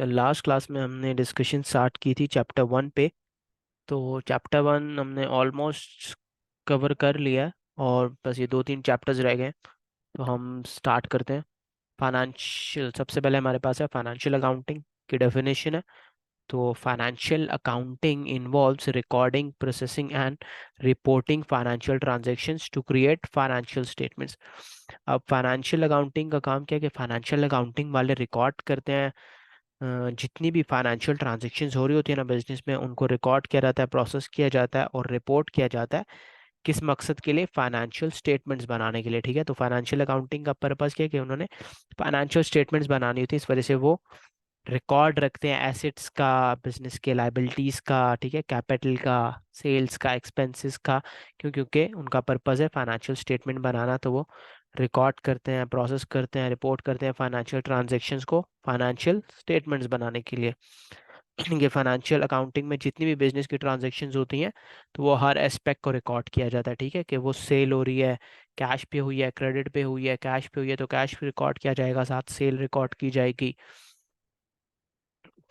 Last class में हमने discussion start की थी चैप्टर 1 पे। तो चैप्टर 1 हमने ऑलमोस्ट कवर कर लिया है और बस ये 2-3 चैप्टर्स रह गए हैं। तो हम स्टार्ट करते हैं। फाइनेंशियल, सबसे पहले हमारे पास है फाइनेंशियल अकाउंटिंग की डेफिनेशन है। तो financial accounting involves recording, processing and reporting financial transactions to create financial statements. अब फाइनेंशियल अकाउंटिंग का काम क्या है कि फाइनेंशियल अकाउंटिंग वाले रिकॉर्ड करते हैं जितनी भी फाइनेंशियल ट्रांजैक्शंस हो रही होती है ना बिजनेस में, उनको रिकॉर्ड किया जाता है, प्रोसेस किया जाता है और रिपोर्ट किया जाता है। किस मकसद के लिए? फाइनेंशियल स्टेटमेंट्स बनाने के लिए। ठीक है, तो फाइनेंशियल अकाउंटिंग का पर्पस क्या है कि उन्होंने फाइनेंशियल स्टेटमेंट्स बनानी होती है। इस वजह से वो रिकॉर्ड रखते हैं एसेट्स का, बिजनेस के लाइबिलिटीज का, ठीक है, कैपिटल का, सेल्स का, एक्सपेंसेस का। क्योंकि उनका पर्पस है फाइनेंशियल स्टेटमेंट बनाना, तो वो रिकॉर्ड करते हैं, प्रोसेस करते हैं, रिपोर्ट करते हैं फाइनेंशियल ट्रांजैक्शंस को फाइनेंशियल स्टेटमेंट्स बनाने के लिए। ये फाइनेंशियल अकाउंटिंग में जितनी भी बिजनेस की ट्रांजैक्शंस होती हैं, तो वो हर एस्पेक्ट को रिकॉर्ड किया जाता है। ठीक है, कि वो सेल हो रही है, कैश पे हुई है, क्रेडिट पे हुई है, कैश पे हुई है तो कैश पे रिकॉर्ड किया जाएगा, साथ सेल रिकॉर्ड की जाएगी,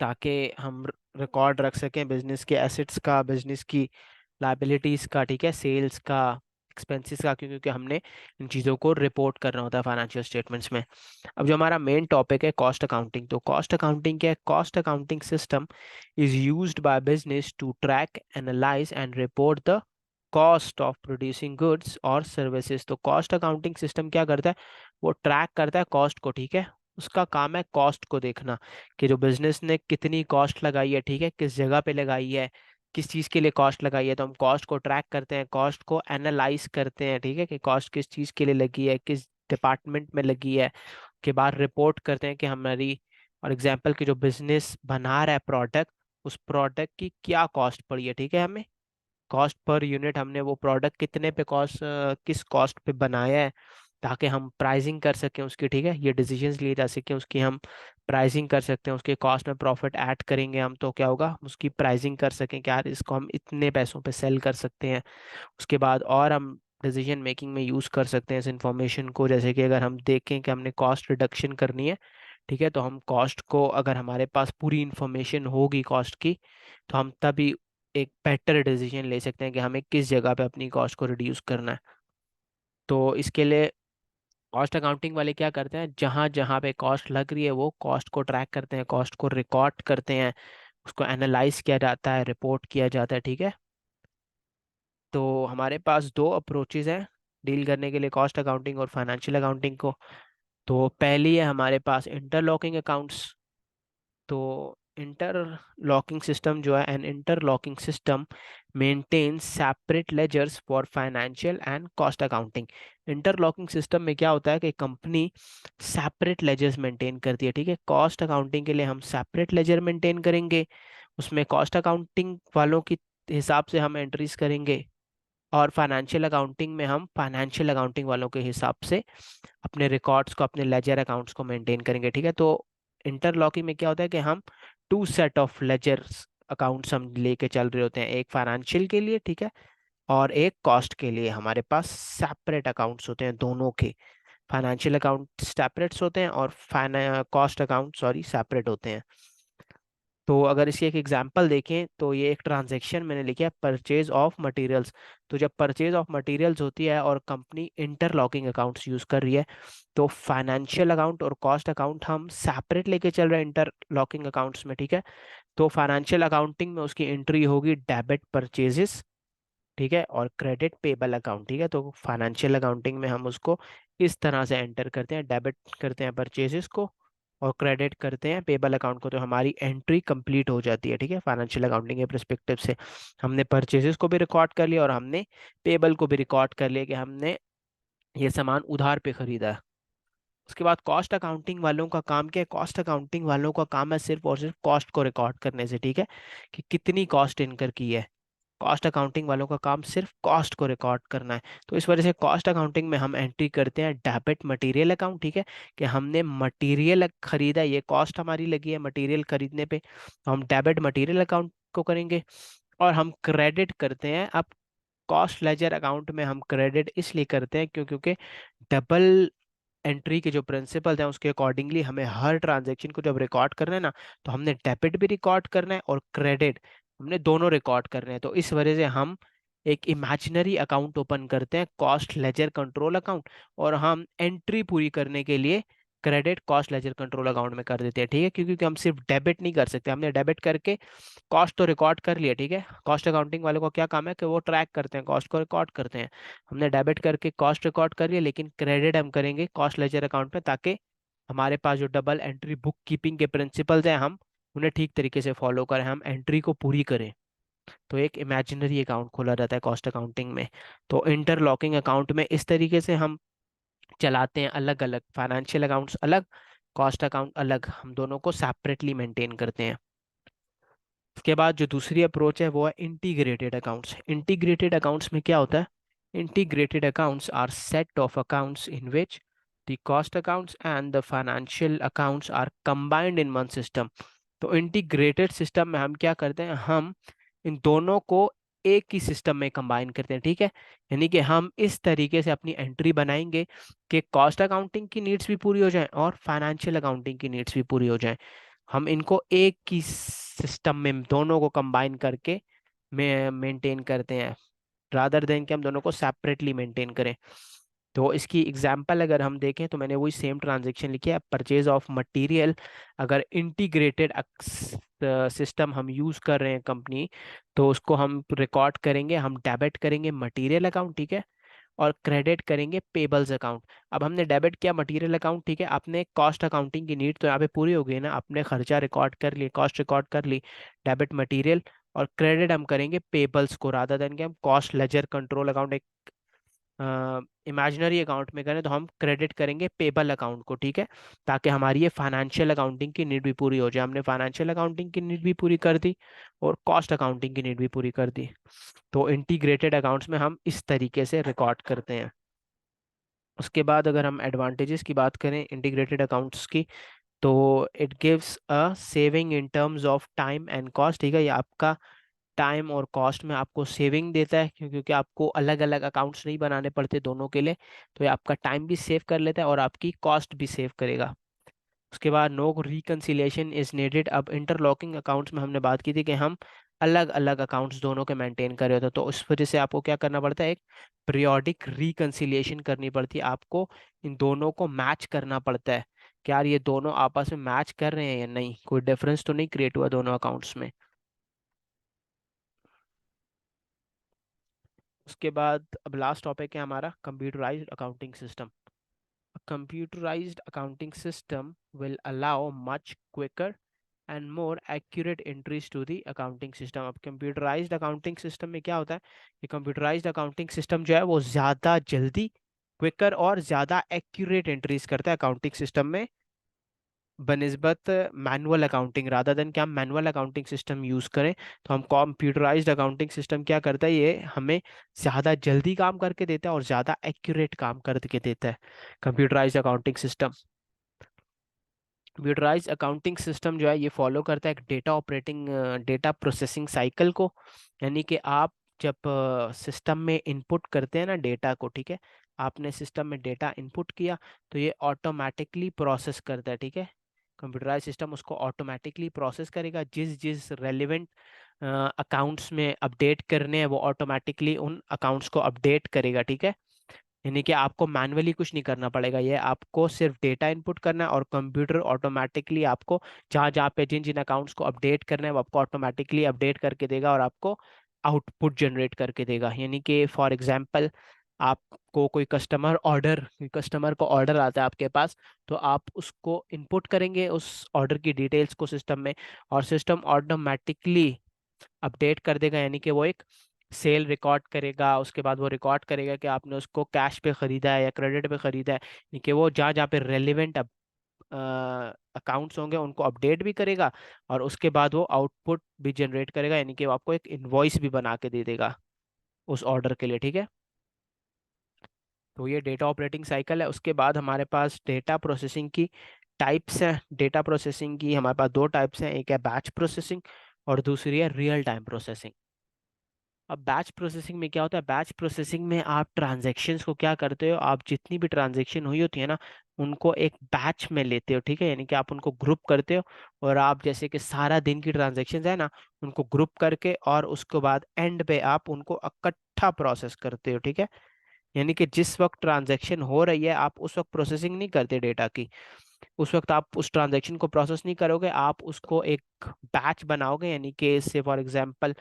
ताकि हम रिकॉर्ड रख सकें बिजनेस के एसेट्स का, बिजनेस की लाइबिलिटीज का, ठीक है, सेल्स का, एक्सपेंसेस का, क्योंकि हमने इन चीज़ों को रिपोर्ट करना होता है फाइनेंशियल स्टेटमेंट्स में। अब जो हमारा मेन टॉपिक है कॉस्ट अकाउंटिंग, तो कॉस्ट अकाउंटिंग क्या है? Cost accounting system is used by business to track, analyse and report the cost of producing goods और सर्विसेज। तो कॉस्ट अकाउंटिंग सिस्टम क्या करता है? वो ट्रैक करता है कॉस्ट को। ठीक है, उसका काम है कॉस्ट को देखना कि जो बिजनेस ने कितनी कॉस्ट लगाई है, ठीक है, किस जगह पे लगाई है, किस चीज़ के लिए कॉस्ट लगाई है। तो हम कॉस्ट को ट्रैक करते हैं, कॉस्ट को एनालाइज करते हैं, ठीक है, कि कॉस्ट किस चीज़ के लिए लगी है, किस डिपार्टमेंट में लगी है। के बाद रिपोर्ट करते हैं कि हमारी, और एग्जांपल की जो बिजनेस बना रहा है प्रोडक्ट, उस प्रोडक्ट की क्या कॉस्ट पड़ी है। ठीक है, हमें कॉस्ट पर यूनिट, हमने वो प्रोडक्ट कितने पे कॉस्ट, किस कॉस्ट पे बनाया है, ताकि हम प्राइसिंग कर सकें उसकी। ठीक है, ये डिसीजंस लिए जा सके उसकी, हम प्राइसिंग कर सकते हैं उसके, कॉस्ट में प्रॉफिट ऐड करेंगे हम तो क्या होगा, उसकी प्राइसिंग कर सकें कि यार इसको हम इतने पैसों पे सेल कर सकते हैं। उसके बाद और हम डिसीजन मेकिंग में यूज़ कर सकते हैं इस इंफॉर्मेशन को, जैसे कि अगर हम देखें कि हमने कॉस्ट रिडक्शन करनी है, ठीक है, तो हम कॉस्ट को, अगर हमारे पास पूरी इंफॉर्मेशन होगी कॉस्ट की, तो हम तभी एक बेटर डिसीजन ले सकते हैं कि हमें किस जगह पे अपनी कॉस्ट को रिड्यूस करना है। तो इसके लिए कॉस्ट अकाउंटिंग वाले क्या करते हैं, जहाँ जहाँ पे कॉस्ट लग रही है वो कॉस्ट को ट्रैक करते हैं, कॉस्ट को रिकॉर्ड करते हैं, उसको एनालाइज किया जाता है, रिपोर्ट किया जाता है। ठीक है, तो हमारे पास दो अप्रोचेज हैं डील करने के लिए कॉस्ट अकाउंटिंग और फाइनेंशियल अकाउंटिंग को। तो पहली है हमारे पास इंटरलॉकिंग अकाउंट्स। तो इंटरलॉकिंग सिस्टम जो है, an interlocking system maintains separate ledgers for financial and cost accounting. Interlocking system में क्या होता है कि कंपनी सेपरेट लेजर्स मेंटेन करती है। ठीक है, कॉस्ट अकाउंटिंग के लिए हम सेपरेट लेजर मेंटेन करेंगे, उसमें कॉस्ट अकाउंटिंग वालों की हिसाब से हम एंट्रीज करेंगे, और फाइनेंशियल अकाउंटिंग में हम फाइनेंशियल अकाउंटिंग वालों के हिसाब से अपने रिकॉर्ड्स को, अपने लेजर अकाउंट्स को मेंटेन करेंगे। ठीक है, तो इंटरलॉकिंग में क्या होता है कि हम two set of ledgers accounts हम लेके चल रहे होते हैं, एक फाइनेंशियल के लिए, ठीक है, और एक कॉस्ट के लिए। हमारे पास सेपरेट अकाउंट्स होते हैं दोनों के, फाइनेंशियल अकाउंट सेपरेट्स होते हैं और कॉस्ट अकाउंट, सॉरी, सेपरेट होते हैं। तो अगर इसकी एक एग्जांपल देखें तो ये एक ट्रांजैक्शन मैंने लिखा है, परचेज ऑफ मटेरियल्स। तो जब परचेज ऑफ मटेरियल्स होती है और कंपनी इंटरलॉकिंग अकाउंट्स यूज कर रही है, तो फाइनेंशियल अकाउंट और कॉस्ट अकाउंट हम सेपरेट लेके चल रहे हैं इंटरलॉकिंग अकाउंट्स में। ठीक है, तो फाइनेंशियल अकाउंटिंग में उसकी एंट्री होगी डेबिट परचेजेस, ठीक है, और क्रेडिट पेबल अकाउंट। ठीक है, तो फाइनेंशियल अकाउंटिंग में हम उसको इस तरह से एंटर करते हैं, डेबिट करते हैं परचेजेस को और क्रेडिट करते हैं पेबल अकाउंट को, तो हमारी एंट्री कंप्लीट हो जाती है। ठीक है, फाइनेंशियल अकाउंटिंग के परस्पेक्टिव से हमने परचेजेस को भी रिकॉर्ड कर लिया और हमने पेबल को भी रिकॉर्ड कर लिया कि हमने ये सामान उधार पे खरीदा है। उसके बाद कॉस्ट अकाउंटिंग वालों का काम क्या है? कॉस्ट अकाउंटिंग वालों का काम है सिर्फ और सिर्फ कॉस्ट को रिकॉर्ड करने से। ठीक है, कि कितनी कॉस्ट इनकर की है, कॉस्ट अकाउंटिंग वालों का काम सिर्फ कॉस्ट को रिकॉर्ड करना है। तो इस वजह से कॉस्ट अकाउंटिंग में हम एंट्री करते हैं डेबिट मटेरियल अकाउंट। ठीक है, कि हमने मटेरियल खरीदा, ये कॉस्ट हमारी लगी है मटेरियल खरीदने पे, तो हम डेबिट मटेरियल अकाउंट को करेंगे। और हम क्रेडिट करते हैं, अब कॉस्ट लेजर अकाउंट में हम क्रेडिट इसलिए करते हैं क्योंकि डबल एंट्री के जो प्रिंसिपल हैं उसके अकॉर्डिंगली हमें हर ट्रांजेक्शन को जब रिकॉर्ड करना है ना, तो हमने डेबिट भी रिकॉर्ड करना है और क्रेडिट हमने दोनों रिकॉर्ड करने हैं। तो इस वजह से हम एक इमेजिनरी अकाउंट ओपन करते हैं, कॉस्ट लेजर कंट्रोल अकाउंट, और हम एंट्री पूरी करने के लिए credit cost ledger control account में कर देते हैं, ठीक है। क्योंकि हम सिर्फ डेबिट नहीं कर सकते, हमने डेबिट करके कॉस्ट तो रिकॉर्ड कर लिया, ठीक है। कॉस्ट अकाउंटिंग वालों का क्या काम है कि वो ट्रैक करते हैं, कॉस्ट को रिकॉर्ड करते हैं। हमने डेबिट करके कॉस्ट रिकॉर्ड कर लिया, लेकिन क्रेडिट हम करेंगे कॉस्ट लेजर अकाउंट में, ताकि हमारे पास जो डबल एंट्री बुक कीपिंग के प्रिंसिपल्स हैं हम उन्हें ठीक तरीके से फॉलो करें, हम एंट्री को पूरी करें। तो एक इमेजिनरी अकाउंट खोला जाता है कॉस्ट अकाउंटिंग में। तो इंटरलॉकिंग अकाउंट में इस तरीके से हम चलाते हैं, अलग अलग फाइनेंशियल अकाउंट्स अलग, कॉस्ट अकाउंट अलग, हम दोनों को सेपरेटली मेंटेन करते हैं। उसके बाद जो दूसरी अप्रोच है वो है इंटीग्रेटेड अकाउंट्स। इंटीग्रेटेड अकाउंट्स में क्या होता है? Integrated accounts are set of accounts in which the cost accounts and the financial accounts are combined in one system. तो इंटीग्रेटेड सिस्टम में हम क्या करते हैं, हम इन दोनों को एक ही सिस्टम में कंबाइन करते हैं, ठीक है। यानी कि हम इस तरीके से अपनी एंट्री बनाएंगे कि कॉस्ट अकाउंटिंग की नीड्स भी पूरी हो जाएं और फाइनेंशियल अकाउंटिंग की नीड्स भी पूरी हो जाएं। हम इनको एक ही सिस्टम में दोनों को कंबाइन करके मेंटेन करते हैं, रादर देन कि हम दोनों को सेपरेटली मेंटेन करें। तो इसकी एग्जांपल अगर हम देखें तो मैंने वही सेम ट्रांजैक्शन लिखी है, परचेज ऑफ मटेरियल। अगर इंटीग्रेटेड सिस्टम हम यूज कर रहे हैं कंपनी, तो उसको हम रिकॉर्ड करेंगे, हम डेबिट करेंगे मटेरियल अकाउंट, ठीक है, और क्रेडिट करेंगे पेबल्स अकाउंट। अब हमने डेबिट किया मटेरियल अकाउंट, ठीक है, आपने कॉस्ट अकाउंटिंग की नीड तो यहाँ पे पूरी हो गई ना, आपने खर्चा रिकॉर्ड कर लिए, कॉस्ट रिकॉर्ड कर ली, डेबिट मटेरियल, और क्रेडिट हम करेंगे पेबल्स को, रादर देन कि हम कॉस्ट लेजर कंट्रोल अकाउंट एक इमेजिनरी अकाउंट में करें, तो हम क्रेडिट करेंगे पेबल अकाउंट को, ठीक है, ताकि हमारी ये फाइनेंशियल अकाउंटिंग की नीड भी पूरी हो जाए। हमने फाइनेंशियल अकाउंटिंग की नीड भी पूरी कर दी और कॉस्ट अकाउंटिंग की नीड भी पूरी कर दी। तो इंटीग्रेटेड अकाउंट्स में हम इस तरीके से रिकॉर्ड करते हैं। उसके बाद अगर हम एडवांटेजेस की बात करें इंटीग्रेटेड अकाउंट्स की, तो it gives a saving in terms of time and cost, ठीक है। ये आपका टाइम और कॉस्ट में आपको सेविंग देता है, क्योंकि आपको अलग अलग अकाउंट्स नहीं बनाने पड़ते दोनों के लिए। तो ये आपका टाइम भी सेव कर लेता है और आपकी कॉस्ट भी सेव करेगा। उसके बाद नो रिकन्सिलिएशन इज नीडेड। अब इंटरलॉकिंग अकाउंट्स में हमने बात की थी कि हम अलग अलग अकाउंट्स दोनों के मेंटेन कर रहे होते हैं, तो उस वजह से आपको क्या करना पड़ता है, एक पीरियोडिक रिकन्सिलिएशन करनी पड़ती है, आपको इन दोनों को मैच करना पड़ता है कि यार ये दोनों आपस में मैच कर रहे हैं या नहीं, कोई डिफरेंस तो नहीं क्रिएट हुआ दोनों अकाउंट्स में। उसके बाद अब लास्ट टॉपिक है हमारा computerised accounting system. A computerized accounting system will allow much quicker and more accurate entries to the accounting system। अब computerized accounting system में क्या होता है, ये computerized accounting system जो है वो ज़्यादा जल्दी, क्विकर और ज़्यादा एक्यूरेट एंट्रीज करता है अकाउंटिंग सिस्टम में बनिस्बत मैनुअल अकाउंटिंग, रादर देन कि हम मैनुअल अकाउंटिंग सिस्टम यूज़ करें। तो हम कंप्यूटराइज्ड अकाउंटिंग सिस्टम क्या करता है, ये हमें ज़्यादा जल्दी काम करके देता है और ज़्यादा एक्यूरेट काम करके देता है computerised accounting system. Computerise accounting system जो है ये फॉलो करता है एक डेटा प्रोसेसिंग साइकिल को। यानी कि आप जब सिस्टम में इनपुट करते हैं ना डेटा को, ठीक है, आपने सिस्टम में डेटा इनपुट किया तो ये ऑटोमेटिकली प्रोसेस करता है, ठीक है। कंप्यूटराइज सिस्टम उसको ऑटोमेटिकली प्रोसेस करेगा, जिस जिस रेलिवेंट अकाउंट्स में अपडेट करने हैं वो ऑटोमेटिकली उन अकाउंट्स को अपडेट करेगा, ठीक है। यानी कि आपको मैनुअली कुछ नहीं करना पड़ेगा, ये आपको सिर्फ डेटा इनपुट करना है और कंप्यूटर ऑटोमेटिकली आपको जहाँ जहाँ पे जिन जिन अकाउंट्स को अपडेट करना है वो आपको ऑटोमेटिकली अपडेट करके देगा और आपको आउटपुट जनरेट करके देगा। यानी कि फॉर एग्जांपल आपको कोई कस्टमर को ऑर्डर आता है आपके पास, तो आप उसको इनपुट करेंगे उस ऑर्डर की डिटेल्स को सिस्टम में, और सिस्टम ऑटोमेटिकली अपडेट कर देगा। यानी कि वो एक सेल रिकॉर्ड करेगा, उसके बाद वो रिकॉर्ड करेगा कि आपने उसको कैश पे खरीदा है या क्रेडिट पे खरीदा है। यानी कि वो जहाँ जहाँ पे रेलिवेंट अकाउंट्स होंगे उनको अपडेट भी करेगा और उसके बाद वो आउटपुट भी जनरेट करेगा, यानी कि वो आपको एक इनवॉइस भी बना के दे देगा उस ऑर्डर के लिए, ठीक है। तो ये डेटा ऑपरेटिंग साइकिल है। उसके बाद हमारे पास डेटा प्रोसेसिंग की टाइप्स हैं। डेटा प्रोसेसिंग की हमारे पास दो टाइप्स हैं, एक है बैच प्रोसेसिंग और दूसरी है रियल टाइम प्रोसेसिंग। अब बैच प्रोसेसिंग में क्या होता है, बैच प्रोसेसिंग में आप ट्रांजैक्शंस को क्या करते हो, आप जितनी भी ट्रांजैक्शन हुई होती है ना उनको एक बैच में लेते हो, ठीक है, यानी कि आप उनको ग्रुप करते हो, और आप जैसे कि सारा दिन की ट्रांजैक्शंस है ना उनको ग्रुप करके और उसके बाद एंड पे आप उनको इकट्ठा प्रोसेस करते हो, ठीक है। यानी कि जिस वक्त ट्रांजैक्शन हो रही है आप उस वक्त प्रोसेसिंग नहीं करते डेटा की, उस वक्त आप उस ट्रांजैक्शन को प्रोसेस नहीं करोगे, आप उसको एक बैच बनाओगे, यानी कि से फॉर एग्जांपल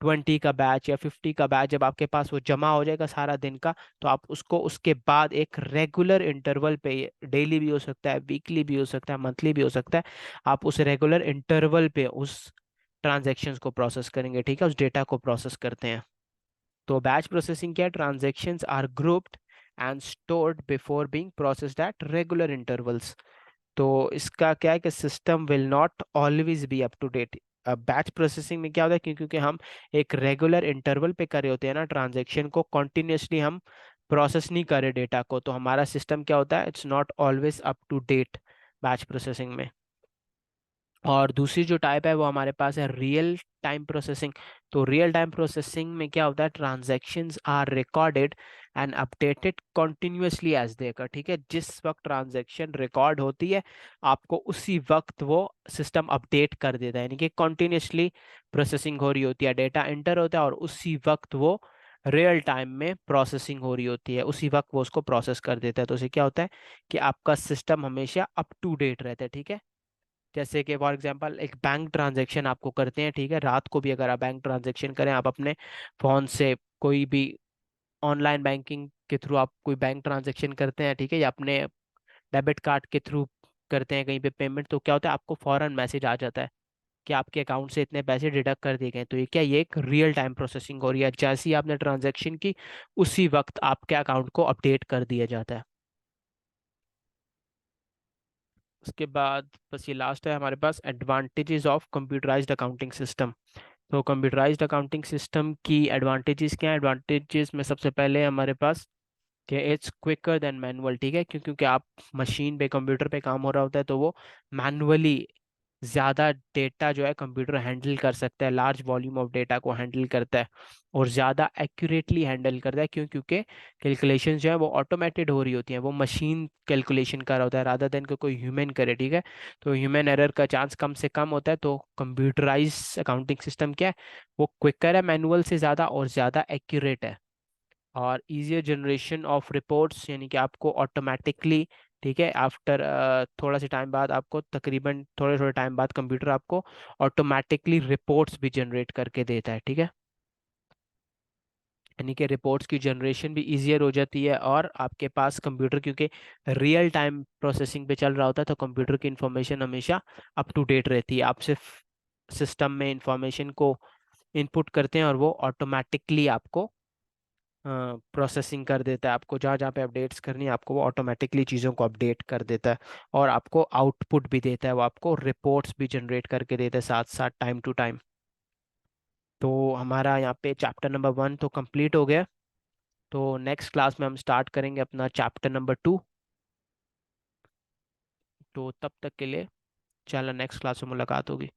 20 का बैच या 50 का बैच जब आपके पास वो जमा हो जाएगा सारा दिन का, तो आप उसको उसके बाद एक रेगुलर इंटरवल पे, डेली भी हो सकता है, वीकली भी हो सकता है, मंथली भी हो सकता है, आप उस रेगुलर इंटरवल पे उस ट्रांजेक्शन्स को प्रोसेस करेंगे, ठीक है, उस डेटा को प्रोसेस करते हैं। तो बैच प्रोसेसिंग क्या है, transactions are grouped and stored before being processed at regular intervals. तो इसका क्या है कि system will not always be up to date. Batch processing में क्या होता है, क्योंकि हम एक रेगुलर इंटरवल पे कर रहे होते हैं ना ट्रांजेक्शन को, कॉन्टिन्यूसली हम प्रोसेस नहीं कर रहे डेटा को, तो हमारा सिस्टम क्या होता है, it's not always up to date batch processing में। और दूसरी जो टाइप है वो हमारे पास है रियल टाइम प्रोसेसिंग। तो रियल टाइम प्रोसेसिंग में क्या होता है, transactions are recorded and updated continuously as they occur, ठीक है, जिस वक्त ट्रांजैक्शन रिकॉर्ड होती है आपको उसी वक्त वो सिस्टम अपडेट कर देता है, यानी कि कॉन्टिन्यूसली प्रोसेसिंग हो रही होती है, डेटा एंटर होता है और उसी वक्त वो रियल टाइम में प्रोसेसिंग हो रही होती है, उसी वक्त वो उसको प्रोसेस कर देता है। तो उससे क्या होता है कि आपका सिस्टम हमेशा अप टू डेट रहता है, ठीक है। जैसे कि फॉर एग्जांपल एक बैंक ट्रांजैक्शन आपको करते हैं, ठीक है, रात को भी अगर आप बैंक ट्रांजैक्शन करें, आप अपने फोन से कोई भी ऑनलाइन बैंकिंग के थ्रू आप कोई बैंक ट्रांजैक्शन करते हैं, ठीक है, या अपने डेबिट कार्ड के थ्रू करते हैं कहीं पे पेमेंट, तो क्या होता है आपको फौरन मैसेज आ जाता है कि आपके अकाउंट से इतने पैसे डिडक्ट कर दिए गए। तो ये क्या, ये एक रियल टाइम प्रोसेसिंग हो रही है, जैसे ही आपने ट्रांजैक्शन की उसी वक्त आपके अकाउंट को अपडेट कर दिया जाता है। उसके बाद बस ये लास्ट है हमारे पास, advantages of computerised accounting system. तो कंप्यूटराइज्ड अकाउंटिंग सिस्टम की एडवांटेजेस क्या है, एडवांटेजेस में सबसे पहले हमारे पास कि इट्स क्विकर देन मैनुअल, ठीक है, क्योंकि आप मशीन पे कंप्यूटर पे काम हो रहा होता है तो वो मैनुअली ज़्यादा डेटा जो है कंप्यूटर हैंडल कर सकता है, लार्ज वॉल्यूम ऑफ डेटा को हैंडल करता है और ज़्यादा एक्यूरेटली हैंडल करता है, क्योंकि कैलकुलेशन जो है वो ऑटोमेटेड हो रही होती हैं, वो मशीन कैलकुलेशन कर रहा होता है रादर देन कोई ह्यूमन करे, ठीक है। तो ह्यूमन एरर का चांस कम से कम होता है। तो कंप्यूटराइज अकाउंटिंग सिस्टम क्या है, वो क्विकर है मैनुअल से ज़्यादा और ज़्यादा एक्यूरेट है। और इजियर जनरेशन ऑफ रिपोर्ट्स, यानी कि आपको ऑटोमेटिकली, ठीक है, आफ्टर थोड़ा सा टाइम बाद आपको, तकरीबन थोड़े थोड़े टाइम बाद कंप्यूटर आपको ऑटोमेटिकली रिपोर्ट्स भी जनरेट करके देता है, ठीक है। यानी कि रिपोर्ट्स की जनरेशन भी इजियर हो जाती है और आपके पास कंप्यूटर क्योंकि रियल टाइम प्रोसेसिंग पे चल रहा होता है तो कंप्यूटर की इंफॉर्मेशन हमेशा अप टू डेट रहती है। आप सिर्फ सिस्टम में इंफॉर्मेशन को इनपुट करते हैं और वो ऑटोमेटिकली आपको प्रोसेसिंग कर देता है, आपको जहाँ जहाँ पे अपडेट्स करनी है आपको वो ऑटोमेटिकली चीज़ों को अपडेट कर देता है और आपको आउटपुट भी देता है, वो आपको रिपोर्ट्स भी जनरेट करके देता है साथ साथ टाइम टू टाइम। तो हमारा यहाँ पे चैप्टर नंबर 1 तो कंप्लीट हो गया। तो नेक्स्ट क्लास में हम स्टार्ट करेंगे अपना चैप्टर नंबर 2। तो तब तक के लिए चलो नेक्स्ट क्लास में मुलाकात होगी।